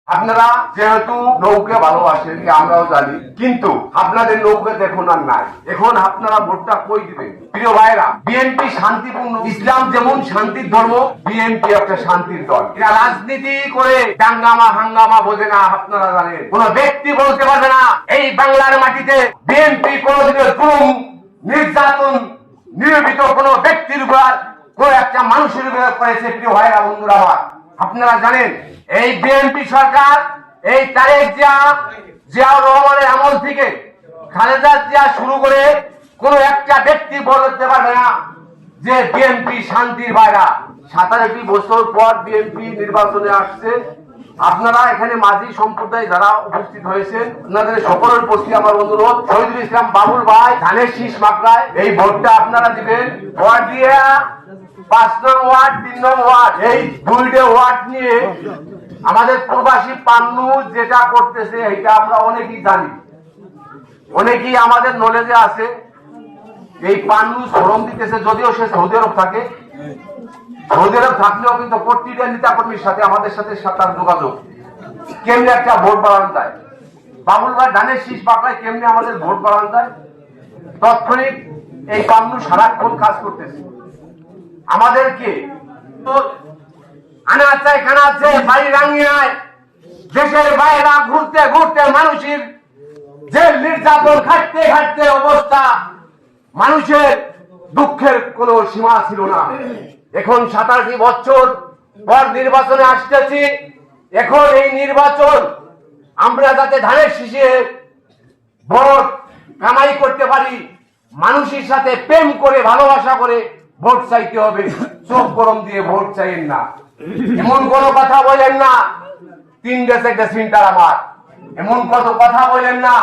আপনারা যেহেতু নৌকা ভালোবাসেন আমরাও জানি, কিন্তু আপনাদের নৌকা দেখুন আর নাই। এখন আপনারা ভোটটা কই দিবেন? প্রিয় ভাইরা, বিএনপি শান্তিপূর্ণ, ইসলাম যেমন শান্তির ধর্ম, বিএনপি একটা শান্তির দল। এরা রাজনীতি করে দাঙ্গামা হাঙ্গামা বোঝে না। আপনারা জানেন, কোন ব্যক্তি বলতে পারবে না এই বাংলার মাটিতে বিএনপি কোনদিনের জুলুম নির্যাতন নিয়মিত কোন ব্যক্তির উপর কোন একটা মানুষের উপর করেছে। প্রিয় ভাইরা, বন্ধুরা আমার, আপনারা জানেন এই বিএনপি সরকার এই তারেক জিয়াউর রহমানের আমল থেকে খালেদা জিয়া শুরু করে কোন একটা ব্যক্তি বলতে পারবে না যে বিএনপি শান্তির বাইরা। 17টি বছর পর বিএনপি নির্বাচনে আসছে। আপনারা এখানে মাঝি সম্প্রদায় যারা উপস্থিত হয়েছেন, আপনাদের সকলের প্রতি আমার অনুরোধ, শহীদুল ইসলাম বাবুল ভাই ধানের শীষ মাকড়ায় এই ভোটটা আপনারা দিবেন। ভোট দিয়ে 5 নং ওয়ার্ড 3 নং ওয়ার্ড এই দুইটা ওয়ার্ড নিয়ে আমাদের প্রবাসী পান্নু যেটা করতেছে এটা আমরা অনেকেই জানি, অনেকেই আমাদের নলেজে আছে। এই পান্নু শ্রম দিতেছে, যদিও সে সৌদি আরব থাকে। সৌদি আরব থাকলেও কিন্তু প্রতিটা নেতাকর্মীর সাথে আমাদের সাথে তার যোগাযোগ। কেমনি একটা ভোট বাড়ানো যায়, বাবুল ভাই ধানের শীষ পাকড়ায় কেমনি আমাদের ভোট বাড়ানো যায়, তৎক্ষণিক এই পান্নু সারাক্ষণ কাজ করতেছে। আমাদেরকে আনাচে কানাচে বাড়ি রাঙ্গিনায় দেশের বাইরে ঘুরতে ঘুরতে মানুষের যে নির্যাতন খাটতে খাটতে অবস্থা, মানুষের দুঃখের কোন সীমা ছিল না। এখন 17টি বছর পর নির্বাচনে আসতেছি। এখন এই নির্বাচন আমরা যাতে ধানের শীষে ভোট কামাই করতে পারি, মানুষের সাথে প্রেম করে ভালোবাসা করে ভোট চাইতে হবে। চোখ গরম দিয়ে ভোট চাইেন না, এমন কোন কথা বলেন না 3 দেশে একটা চিন্তার আমার, এমন কত কথা বলেন না।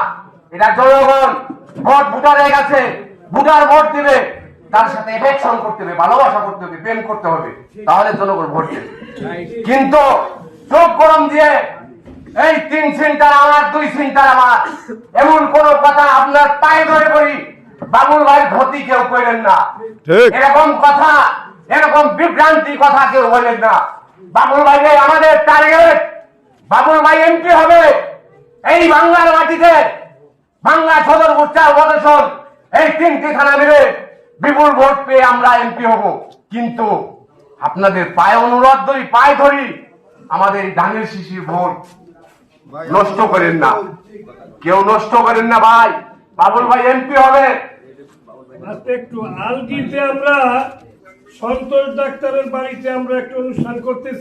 এটা জনগণ ভোট ভোটারের কাছে, ভোটার ভোট দিবে, তার সাথে ইলেকশন করতে হবে, ভালোবাসা করতে হবে, প্রেম করতে হবে, তাহলে জনগণ ভোট দেবে। কিন্তু চোখ গরম দিয়ে এই 3 চিন্তার আমার 2 চিন্তার আমার, এমন কোন কথা আপনার পায়ে ধরে করি বাবুল ভাই ক্ষতি কেউ করেন না। এরকম কথা, এরকম বিভ্রান্তি কথা কেউ বলেন না। বাবুল ভাই আমাদের টার্গেট, বাবুল ভাই এমপি হবে এই বাংলার মাটিতে। বাংলা সদর উচ্চার প্রদর্শন এই 3টি থানা মিলে বিপুল ভোট পেয়ে আমরা এমপি হব। কিন্তু আপনাদের পায়ে অনুরোধ ধরি, পায়ে ধরি, আমাদের ধানের শীষের ভোট নষ্ট করেন না, কেউ নষ্ট করেন না ভাই। বাবুল ভাই এমপি হবে। একটু আলগিতে আমরা সন্তোষ ডাক্তারের বাড়িতে আমরা একটু অনুষ্ঠান করতেছি।